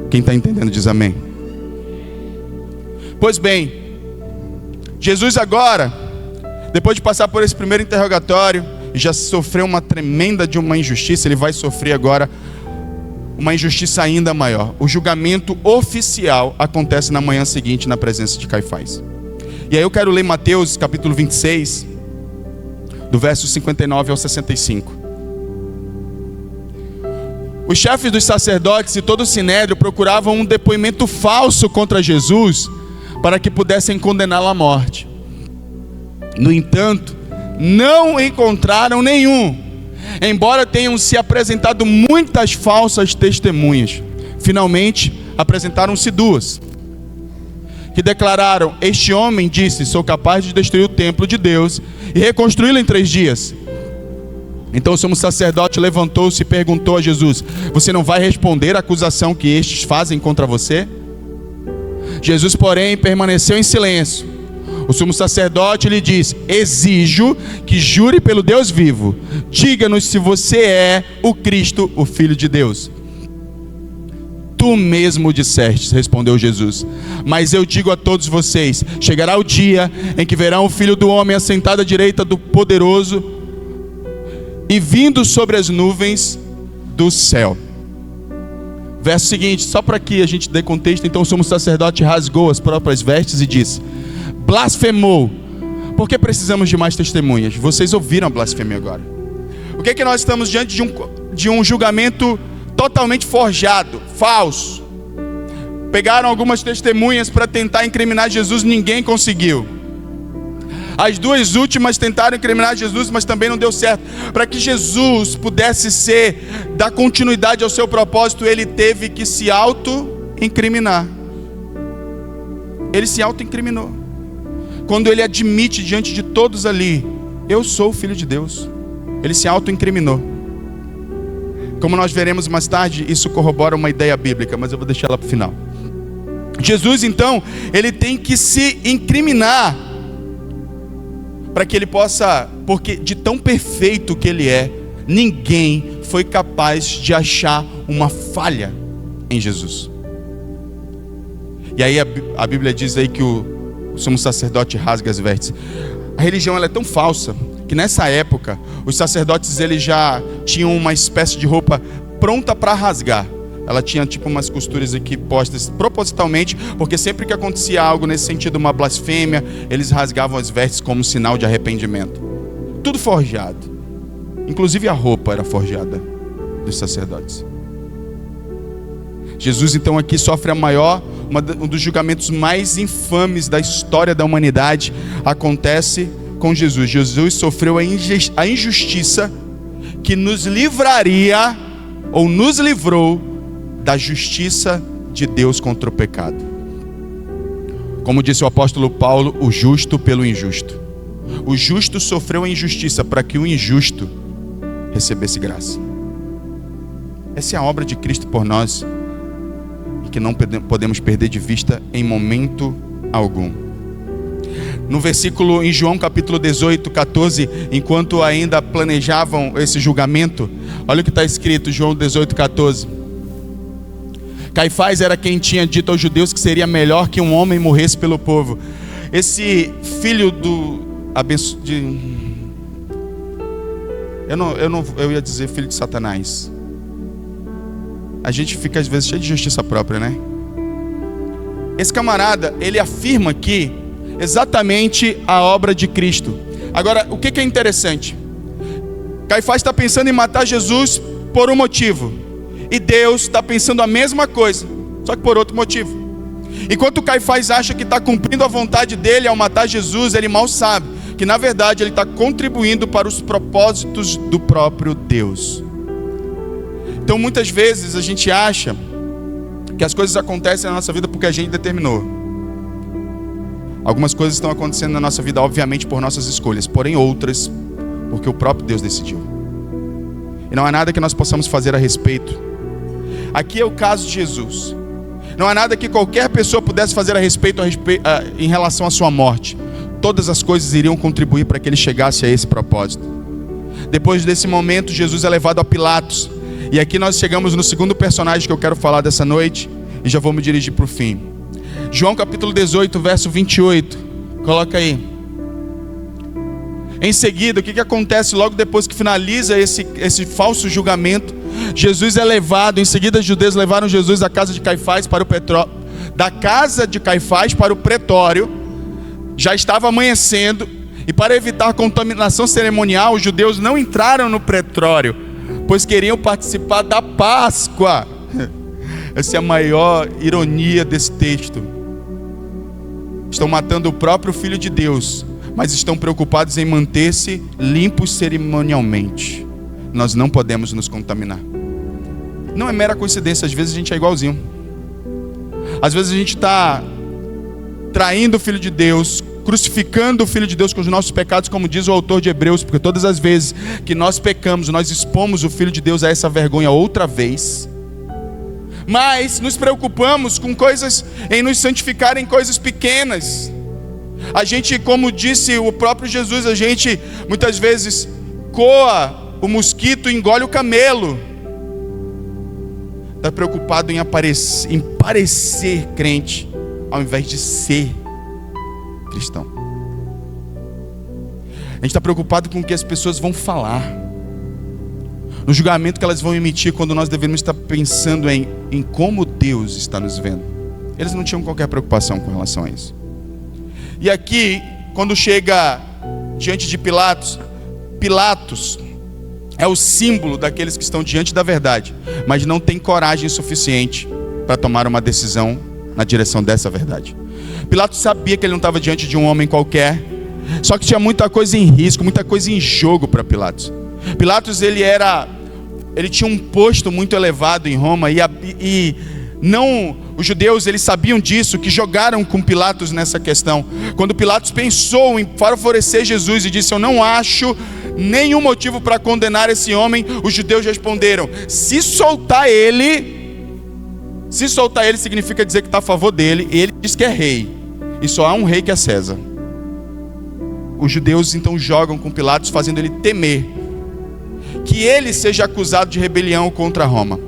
Quem está entendendo diz amém. Pois bem, Jesus agora, depois de passar por esse primeiro interrogatório e já sofreu uma tremenda de uma injustiça, ele vai sofrer agora uma injustiça ainda maior. O julgamento oficial acontece na manhã seguinte, na presença de Caifás. E aí eu quero ler Mateus capítulo 26, do verso 59 ao 65. Os chefes dos sacerdotes e todo o sinédrio procuravam um depoimento falso contra Jesus para que pudessem condená-lo à morte. No entanto, não encontraram nenhum, embora tenham se apresentado muitas falsas testemunhas. Finalmente, apresentaram-se duas, que declararam: este homem disse, sou capaz de destruir o templo de Deus e reconstruí-lo em 3 dias. Então o sumo sacerdote levantou-se e perguntou a Jesus: você não vai responder à acusação que estes fazem contra você? Jesus, porém, permaneceu em silêncio. O sumo sacerdote lhe disse: exijo que jure pelo Deus vivo. Diga-nos se você é o Cristo, o Filho de Deus. Tu mesmo disseste, respondeu Jesus. Mas eu digo a todos vocês: chegará o dia em que verão o Filho do Homem assentado à direita do Poderoso e vindo sobre as nuvens do céu. Verso seguinte, só para que a gente dê contexto. Então o sumo sacerdote rasgou as próprias vestes e disse: blasfemou, por que precisamos de mais testemunhas? Vocês ouviram a blasfêmia agora. O que é que nós estamos diante de um julgamento totalmente forjado, falso. Pegaram algumas testemunhas para tentar incriminar Jesus, ninguém conseguiu. As duas últimas tentaram incriminar Jesus, mas também não deu certo. Para que Jesus pudesse dar continuidade ao seu propósito, ele teve que se auto-incriminar. Ele se auto-incriminou. Quando ele admite diante de todos ali: eu sou o Filho de Deus. Ele se auto-incriminou. Como nós veremos mais tarde, isso corrobora uma ideia bíblica, mas eu vou deixar ela para o final. Jesus, então, ele tem que se incriminar para que ele possa, porque de tão perfeito que ele é, ninguém foi capaz de achar uma falha em Jesus. E aí a Bíblia diz aí que o sumo sacerdote rasga as vestes. A religião ela é tão falsa que nessa época os sacerdotes eles já tinham uma espécie de roupa pronta para rasgar. Ela tinha tipo umas costuras aqui postas propositalmente, porque sempre que acontecia algo nesse sentido, uma blasfêmia, eles rasgavam as vestes como sinal de arrependimento. Tudo forjado. Inclusive a roupa era forjada dos sacerdotes. Jesus então aqui sofre um dos julgamentos mais infames da história da humanidade. Acontece com Jesus. Jesus sofreu a injustiça que nos livraria, ou nos livrou, da justiça de Deus contra o pecado. Como disse o apóstolo Paulo, o justo pelo injusto. O justo sofreu a injustiça para que o injusto recebesse graça. Essa é a obra de Cristo por nós, e que não podemos perder de vista em momento algum. No versículo em João capítulo 18, 14, enquanto ainda planejavam esse julgamento, olha o que está escrito, João 18, 14. Caifás era quem tinha dito aos judeus que seria melhor que um homem morresse pelo povo. Esse filho eu ia dizer filho de Satanás. A gente fica às vezes cheio de justiça própria, né? Esse camarada, ele afirma que exatamente a obra de Cristo. Agora, o que é interessante? Caifás está pensando em matar Jesus por um motivo, e Deus está pensando a mesma coisa, só que por outro motivo. Enquanto Caifás acha que está cumprindo a vontade dele ao matar Jesus, ele mal sabe que na verdade ele está contribuindo para os propósitos do próprio Deus. Então muitas vezes a gente acha que as coisas acontecem na nossa vida porque a gente determinou. Algumas coisas estão acontecendo na nossa vida, obviamente, por nossas escolhas, porém outras, porque o próprio Deus decidiu. E não há nada que nós possamos fazer a respeito. Aqui é o caso de Jesus. Não há nada que qualquer pessoa pudesse fazer a respeito em relação à sua morte. Todas as coisas iriam contribuir para que ele chegasse a esse propósito. Depois desse momento, Jesus é levado a Pilatos. E aqui nós chegamos no segundo personagem que eu quero falar dessa noite, e já vou me dirigir para o fim. João capítulo 18, verso 28. Coloca aí. Em seguida, o que acontece logo depois que finaliza esse falso julgamento? Jesus é levado, em seguida os judeus levaram Jesus da casa de Caifás para o pretório. Já estava amanhecendo, e para evitar contaminação cerimonial, os judeus não entraram no pretório, pois queriam participar da Páscoa. Essa é a maior ironia desse texto. Estão matando o próprio Filho de Deus, mas estão preocupados em manter-se limpos cerimonialmente. Nós não podemos nos contaminar. Não é mera coincidência, às vezes a gente é igualzinho. Às vezes a gente está traindo o Filho de Deus, crucificando o Filho de Deus com os nossos pecados, como diz o autor de Hebreus, porque todas as vezes que nós pecamos, nós expomos o Filho de Deus a essa vergonha outra vez. Mas nos preocupamos com coisas, em nos santificar em coisas pequenas. A gente, como disse o próprio Jesus, a gente muitas vezes coa o mosquito e engole o camelo. Está preocupado em parecer crente, ao invés de ser cristão. A gente está preocupado com o que as pessoas vão falar, no julgamento que elas vão emitir, quando nós devemos estar pensando em como Deus está nos vendo. Eles não tinham qualquer preocupação com relação a isso. E aqui, quando chega diante de Pilatos, Pilatos é o símbolo daqueles que estão diante da verdade, mas não tem coragem suficiente para tomar uma decisão na direção dessa verdade. Pilatos sabia que ele não estava diante de um homem qualquer, só que tinha muita coisa em risco, muita coisa em jogo para Pilatos. Pilatos, ele tinha um posto muito elevado em Roma, e não, os judeus, eles sabiam disso, que jogaram com Pilatos nessa questão. Quando Pilatos pensou em favorecer Jesus e disse: eu não acho nenhum motivo para condenar esse homem, os judeus responderam: se soltar ele significa dizer que está a favor dele, e ele diz que é rei, e só há um rei que é César. Os judeus então jogam com Pilatos, fazendo ele temer que ele seja acusado de rebelião contra Roma.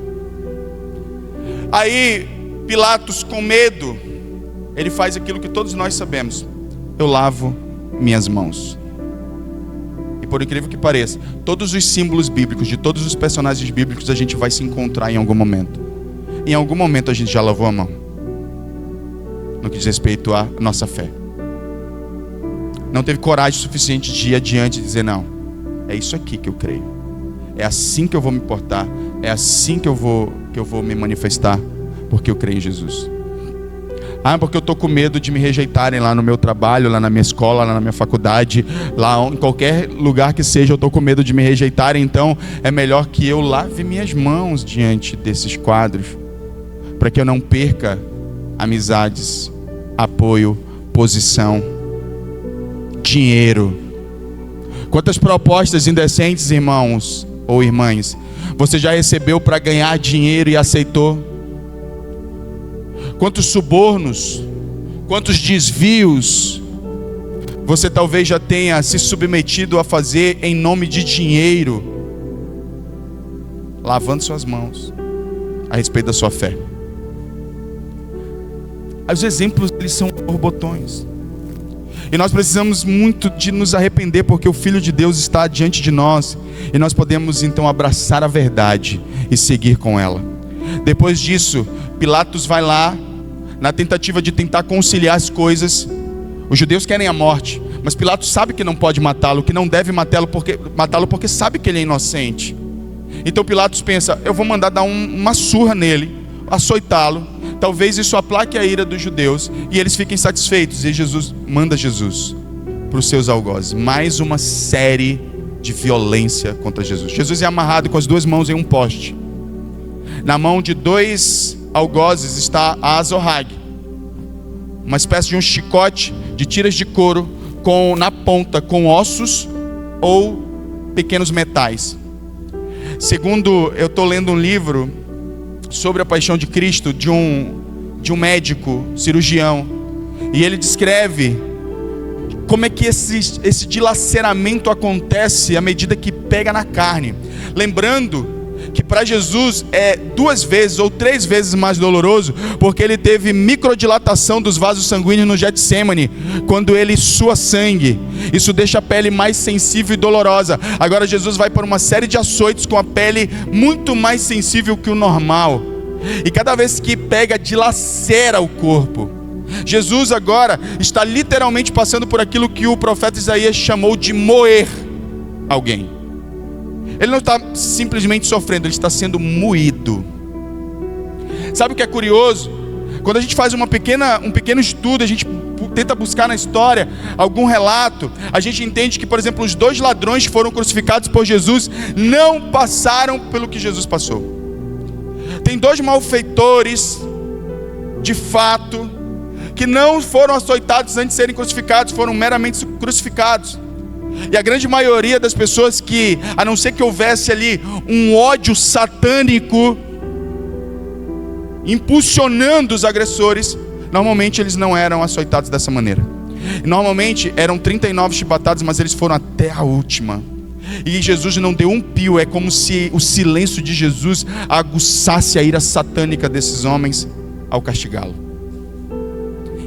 Aí Pilatos, com medo, ele faz aquilo que todos nós sabemos: eu lavo minhas mãos. E por incrível que pareça, todos os símbolos bíblicos, de todos os personagens bíblicos, a gente vai se encontrar em algum momento. Em algum momento a gente já lavou a mão, no que diz respeito à nossa fé. Não teve coragem suficiente de ir adiante e dizer: não, é isso aqui que eu creio, é assim que eu vou me portar, é assim que eu vou me manifestar. Porque eu creio em Jesus. Ah, porque eu estou com medo de me rejeitarem lá no meu trabalho, lá na minha escola, lá na minha faculdade, lá em qualquer lugar que seja, eu estou com medo de me rejeitarem. Então é melhor que eu lave minhas mãos diante desses quadros, para que eu não perca amizades, apoio, posição, dinheiro. Quantas propostas indecentes, irmãos ou irmãs, você já recebeu para ganhar dinheiro e aceitou? Quantos subornos, quantos desvios você talvez já tenha se submetido a fazer em nome de dinheiro, lavando suas mãos a respeito da sua fé. Os exemplos, eles são borbotões. E nós precisamos muito de nos arrepender, porque o Filho de Deus está diante de nós, e nós podemos então abraçar a verdade e seguir com ela. Depois disso, Pilatos vai lá, na tentativa de tentar conciliar as coisas. Os judeus querem a morte, mas Pilatos sabe que não pode matá-lo, que não deve matá-lo porque sabe que ele é inocente. Então Pilatos pensa: eu vou mandar dar uma surra nele, açoitá-lo, talvez isso aplaque a ira dos judeus e eles fiquem satisfeitos. E Jesus manda para os seus algozes. Mais uma série de violência contra Jesus. Jesus é amarrado com as duas mãos em um poste. Na mão de dois algozes está a azorrague, uma espécie de um chicote de tiras de couro na ponta com ossos ou pequenos metais. Segundo, eu estou lendo um livro sobre a paixão de Cristo de um médico cirurgião, e ele descreve como é que esse dilaceramento acontece à medida que pega na carne. Lembrando que para Jesus é 2 vezes ou 3 vezes mais doloroso, porque ele teve microdilatação dos vasos sanguíneos no Getsêmani, quando ele sua sangue. Isso deixa a pele mais sensível e dolorosa. Agora Jesus vai por uma série de açoites com a pele muito mais sensível que o normal. E cada vez que pega, dilacera o corpo. Jesus agora está literalmente passando por aquilo que o profeta Isaías chamou de moer alguém. Ele não está simplesmente sofrendo, ele está sendo moído. Sabe o que é curioso? Quando a gente faz um pequeno estudo, a gente tenta buscar na história algum relato, a gente entende que, por exemplo, os 2 ladrões que foram crucificados por Jesus não passaram pelo que Jesus passou. Tem 2 malfeitores, de fato, que não foram açoitados antes de serem crucificados, foram meramente crucificados. E a grande maioria das pessoas que, a não ser que houvesse ali um ódio satânico impulsionando os agressores, normalmente eles não eram açoitados dessa maneira. Normalmente eram 39 chibatadas, mas eles foram até a última. E Jesus não deu um pio. É como se o silêncio de Jesus aguçasse a ira satânica desses homens ao castigá-lo.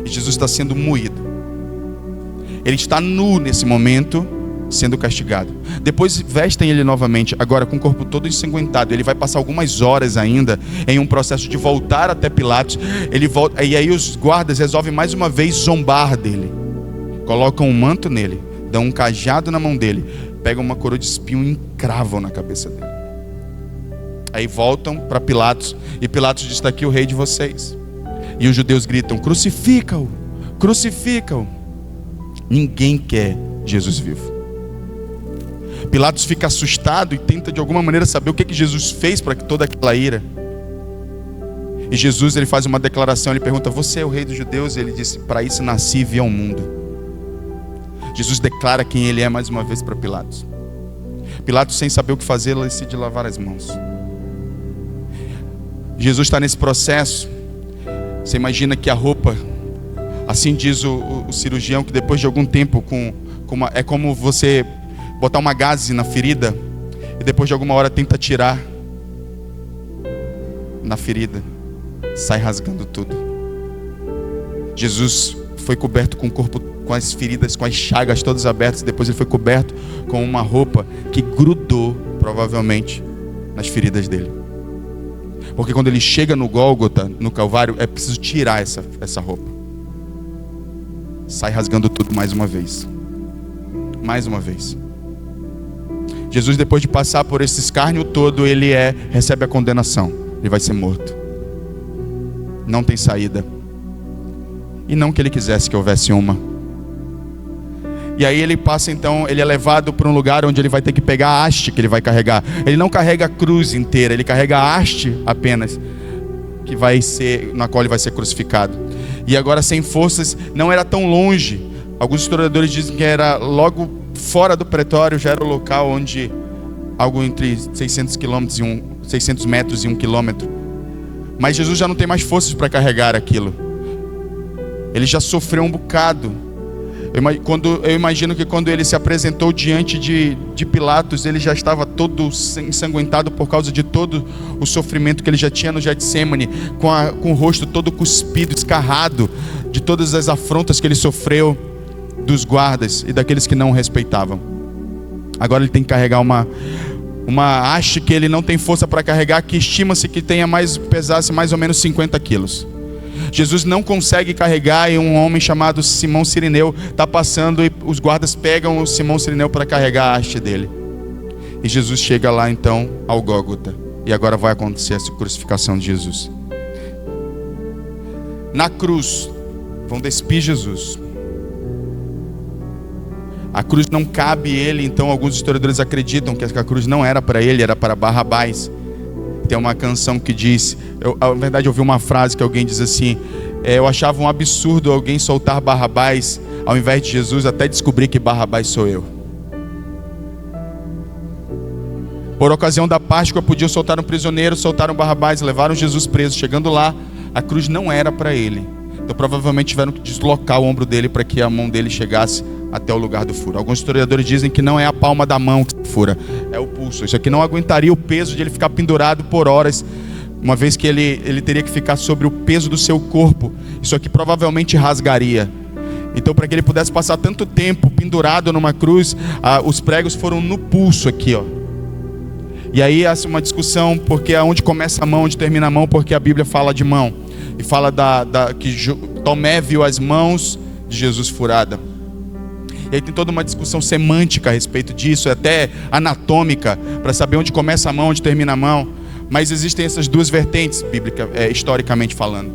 E Jesus está sendo moído. Ele está nu nesse momento, sendo castigado. Depois vestem ele novamente, agora com o corpo todo ensanguentado. Ele vai passar algumas horas ainda em um processo de voltar até Pilatos. Ele volta, e aí os guardas resolvem mais uma vez zombar dele. Colocam um manto nele, dão um cajado na mão dele, pegam uma coroa de espinho e encravam na cabeça dele. Aí voltam para Pilatos, e Pilatos diz: está aqui o rei de vocês. E os judeus gritam: crucifica-o, crucifica-o. Ninguém quer Jesus vivo. Pilatos fica assustado e tenta de alguma maneira saber o que Jesus fez para que toda aquela ira. E Jesus, ele faz uma declaração, ele pergunta: você é o rei dos judeus? E ele disse: para isso nasci e vim ao mundo. Jesus declara quem ele é mais uma vez para Pilatos. Pilatos, sem saber o que fazer, decide lavar as mãos. Jesus está nesse processo. Você imagina que a roupa, assim diz o cirurgião, que depois de algum tempo é como você botar uma gaze na ferida e depois de alguma hora tenta tirar na ferida, sai rasgando tudo. Jesus foi coberto com o corpo, com as feridas, com as chagas todas abertas. Depois ele foi coberto com uma roupa que grudou provavelmente nas feridas dele, porque quando ele chega no Gólgota, no Calvário, é preciso tirar essa roupa. Sai rasgando tudo mais uma vez. Mais uma vez. Jesus, depois de passar por esse escárnio todo, ele recebe a condenação. Ele vai ser morto. não tem saída. E não que ele quisesse que houvesse uma. E aí ele passa então, ele é levado para um lugar onde ele vai ter que pegar a haste que ele vai carregar. Ele não carrega a cruz inteira, ele carrega a haste apenas, que vai ser, na qual ele vai ser crucificado. E agora sem forças, não era tão longe. Alguns historiadores dizem que era logo fora do pretório, já era o local onde algo entre 600 metros e 1 quilômetro. Mas Jesus já não tem mais forças para carregar aquilo. Ele já sofreu um bocado. Eu imagino que quando ele se apresentou diante de Pilatos, ele já estava todo ensanguentado por causa de todo o sofrimento que ele já tinha no Getsemane, com o rosto todo cuspido, escarrado, de todas as afrontas que ele sofreu dos guardas e daqueles que não o respeitavam. Agora ele tem que carregar uma haste que ele não tem força para carregar, que estima-se que pesasse mais ou menos 50 quilos. Jesus não consegue carregar, e um homem chamado Simão Cirineu está passando, e os guardas pegam o Simão Cirineu para carregar a haste dele. E Jesus chega lá então ao Gólgota, e agora vai acontecer essa crucificação de Jesus. Na cruz vão despir Jesus. A cruz não cabe ele, então alguns historiadores acreditam que a cruz não era para ele, era para Barrabás. Tem uma canção que diz, na verdade eu ouvi uma frase que alguém diz assim: eu achava um absurdo alguém soltar Barrabás ao invés de Jesus, até descobrir que Barrabás sou eu. Por ocasião da Páscoa podiam soltar um prisioneiro, soltaram Barrabás, levaram Jesus preso. Chegando lá, a cruz não era para ele, então provavelmente tiveram que deslocar o ombro dele para que a mão dele chegasse até o lugar do furo. Alguns historiadores dizem que não é a palma da mão que fura, é o pulso. Isso aqui não aguentaria o peso de ele ficar pendurado por horas, uma vez que ele teria que ficar sobre o peso do seu corpo. Isso aqui provavelmente rasgaria. Então, para que ele pudesse passar tanto tempo pendurado numa cruz, os pregos foram no pulso aqui, ó. E aí há uma discussão, porque aonde começa a mão, onde termina a mão, porque a Bíblia fala de mão e fala que Tomé viu as mãos de Jesus furada. E aí tem toda uma discussão semântica a respeito disso, até anatômica, para saber onde começa a mão, onde termina a mão. Mas existem essas duas vertentes bíblicas, historicamente falando.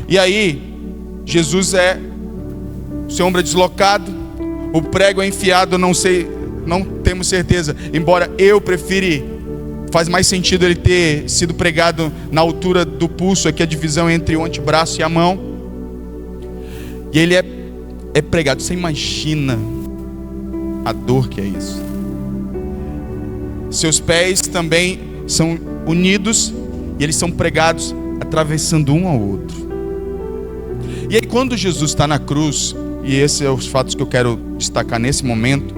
E aí, Jesus seu ombro é deslocado, o prego é enfiado, não temos certeza. Embora eu prefira, faz mais sentido ele ter sido pregado na altura do pulso, aqui a divisão entre o antebraço e a mão. E ele é pregado. Você imagina a dor que é isso. Seus pés também são unidos e eles são pregados atravessando um ao outro. E aí quando Jesus está na cruz, e esses são os fatos que eu quero destacar nesse momento,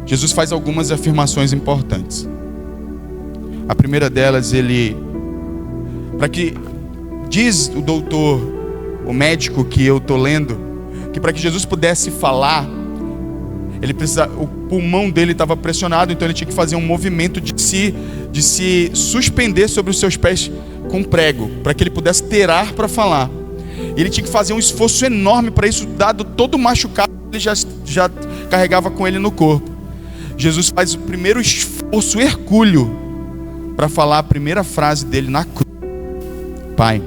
Jesus faz algumas afirmações importantes. A primeira delas, diz o doutor, o médico que eu estou lendo, que para que Jesus pudesse falar, o pulmão dele estava pressionado, então ele tinha que fazer um movimento de se suspender sobre os seus pés com prego, para que ele pudesse ter ar para falar. E ele tinha que fazer um esforço enorme para isso, dado todo o machucado que ele já carregava com ele no corpo. Jesus faz o primeiro esforço hercúleo para falar a primeira frase dele na cruz: Pai,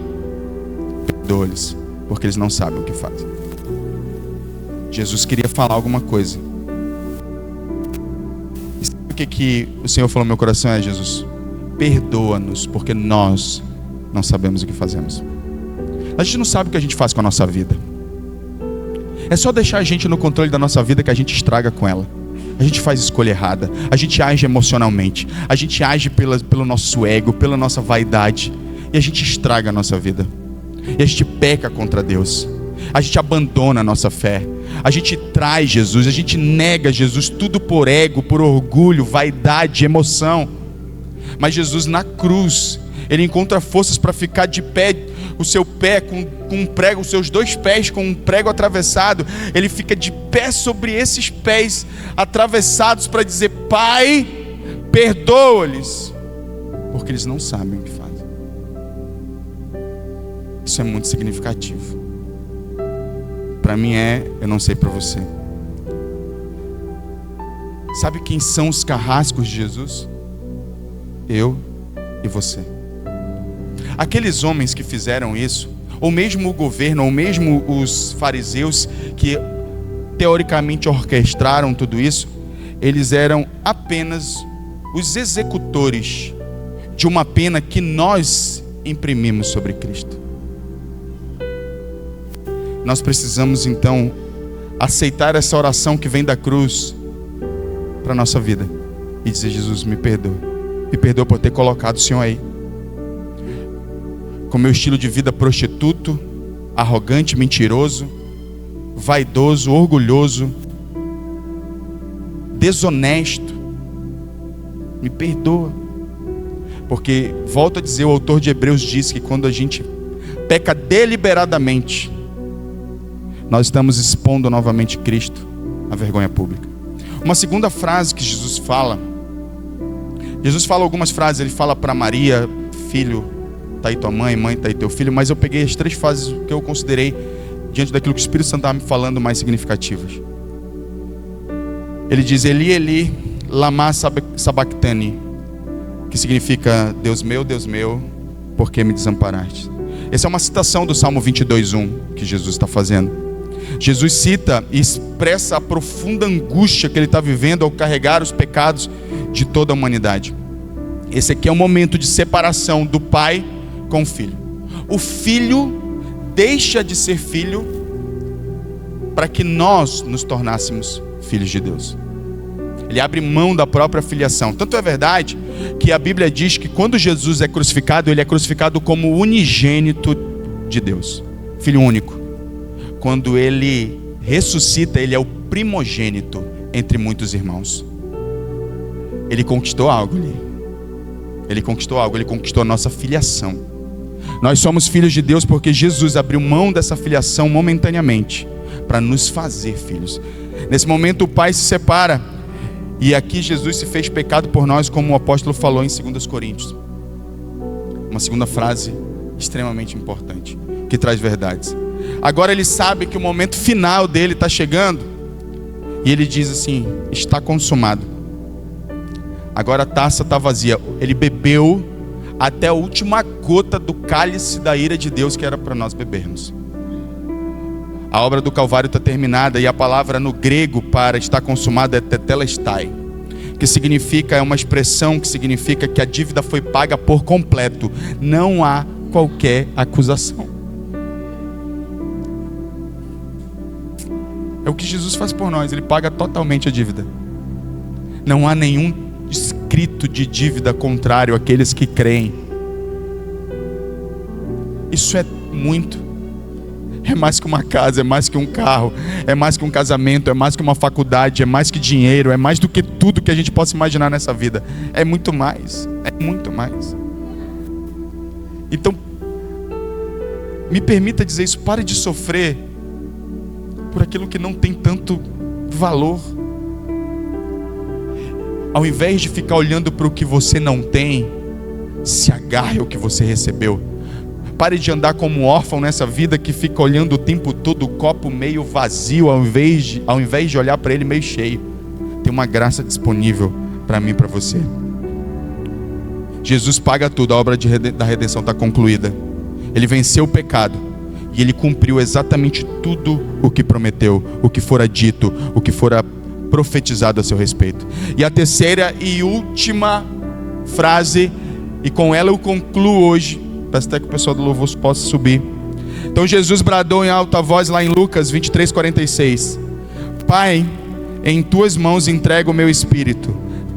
perdoa-lhes, porque eles não sabem o que fazem. Jesus queria falar alguma coisa. E sabe o que o Senhor falou no meu coração? Jesus, perdoa-nos, porque nós não sabemos o que fazemos. A gente não sabe o que a gente faz com a nossa vida. É só deixar a gente no controle da nossa vida que a gente estraga com ela. A gente faz escolha errada, a gente age emocionalmente, a gente age pelo nosso ego, pela nossa vaidade, e a gente estraga a nossa vida. E a gente peca contra Deus. A gente abandona a nossa fé. A gente trai Jesus, a gente nega Jesus, tudo por ego, por orgulho, vaidade, emoção. Mas Jesus na cruz, ele encontra forças para ficar de pé, o seu pé com um prego, os seus dois pés com um prego atravessado. Ele fica de pé sobre esses pés atravessados para dizer: Pai, perdoa-lhes, porque eles não sabem o que fazem. Isso é muito significativo. Para mim eu não sei para você. Sabe quem são os carrascos de Jesus? Eu e você. Aqueles homens que fizeram isso, ou mesmo o governo, ou mesmo os fariseus que teoricamente orquestraram tudo isso, eles eram apenas os executores de uma pena que nós imprimimos sobre Cristo. Nós precisamos então aceitar essa oração que vem da cruz para a nossa vida e dizer: Jesus, me perdoa por ter colocado o Senhor aí, com meu estilo de vida prostituto, arrogante, mentiroso, vaidoso, orgulhoso, desonesto. Me perdoa. Porque, volto a dizer, o autor de Hebreus diz que quando a gente peca deliberadamente, nós estamos expondo novamente Cristo à vergonha pública. Uma segunda frase que Jesus fala algumas frases. Ele fala para Maria: filho, está aí tua mãe, mãe, está aí teu filho. Mas eu peguei as 3 frases que eu considerei, diante daquilo que o Espírito Santo estava me falando, mais significativas. Ele diz: Eli, Eli, lama sabachthani, que significa: Deus meu, por que me desamparaste? Essa é uma citação do Salmo 22:1 que Jesus está fazendo. Jesus cita e expressa a profunda angústia que ele está vivendo ao carregar os pecados de toda a humanidade. Esse aqui é um momento de separação do pai com o filho. O filho deixa de ser filho para que nós nos tornássemos filhos de Deus. Ele abre mão da própria filiação. Tanto é verdade que a Bíblia diz que quando Jesus é crucificado, ele é crucificado como unigênito de Deus, filho único. Quando ele ressuscita, ele é o primogênito entre muitos irmãos. Ele conquistou algo ali. Ele conquistou a nossa filiação. Nós somos filhos de Deus porque Jesus abriu mão dessa filiação momentaneamente para nos fazer filhos. Nesse momento o pai se separa, e aqui Jesus se fez pecado por nós, como o apóstolo falou em 2 Coríntios. Uma segunda frase extremamente importante, que traz verdades. Agora ele sabe que o momento final dele está chegando, e ele diz assim: está consumado. Agora a taça está vazia. Ele bebeu até a última gota do cálice da ira de Deus que era para nós bebermos. A obra do Calvário está terminada, e a palavra no grego para estar consumado é tetelestai, que significa, é uma expressão que significa que a dívida foi paga por completo. Não há qualquer acusação. É o que Jesus faz por nós, ele paga totalmente a dívida. Não há nenhum escrito de dívida contrário àqueles que creem. Isso é muito. É mais que uma casa, é mais que um carro, é mais que um casamento, é mais que uma faculdade, é mais que dinheiro, é mais do que tudo que a gente possa imaginar nessa vida. É muito mais, é muito mais. Então, me permita dizer isso: pare de sofrer por aquilo que não tem tanto valor. Ao invés de ficar olhando para o que você não tem, se agarre ao que você recebeu. Pare de andar como um órfão nessa vida que fica olhando o tempo todo o copo meio vazio, ao invés de olhar para ele meio cheio. Tem uma graça disponível para mim e para você. Jesus paga tudo, a obra da redenção está concluída. Ele venceu o pecado e ele cumpriu exatamente tudo o que prometeu, o que fora dito, o que fora profetizado a seu respeito. E a terceira e última frase, e com ela eu concluo hoje. Peço até que o pessoal do louvor possa subir. Então Jesus bradou em alta voz lá em Lucas 23:46: Pai, em tuas mãos entrego o meu espírito.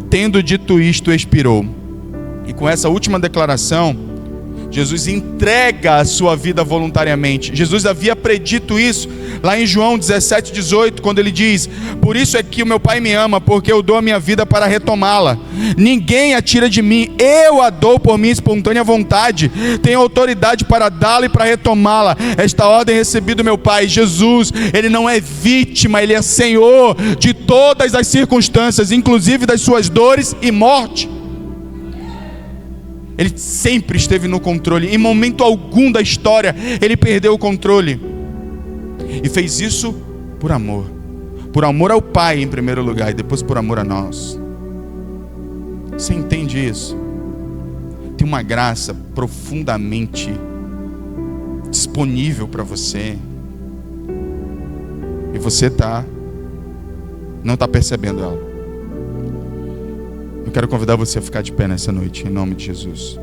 Tendo dito isto, expirou. E com essa última declaração, Jesus entrega a sua vida voluntariamente. Jesus havia predito isso lá em João 17:18, quando ele diz: por isso é que o meu Pai me ama, porque eu dou a minha vida para retomá-la. Ninguém a tira de mim, eu a dou por minha espontânea vontade. Tenho autoridade para dá-la e para retomá-la. Esta ordem recebi do meu Pai. Jesus, ele não é vítima, ele é Senhor de todas as circunstâncias, inclusive das suas dores e morte. Ele sempre esteve no controle. Em momento algum da história ele perdeu o controle. E fez isso por amor. Por amor ao Pai em primeiro lugar, e depois por amor a nós. Você entende isso? tem uma graça profundamente disponível para você, e você não está percebendo ela. Eu quero convidar você a ficar de pé nessa noite, em nome de Jesus.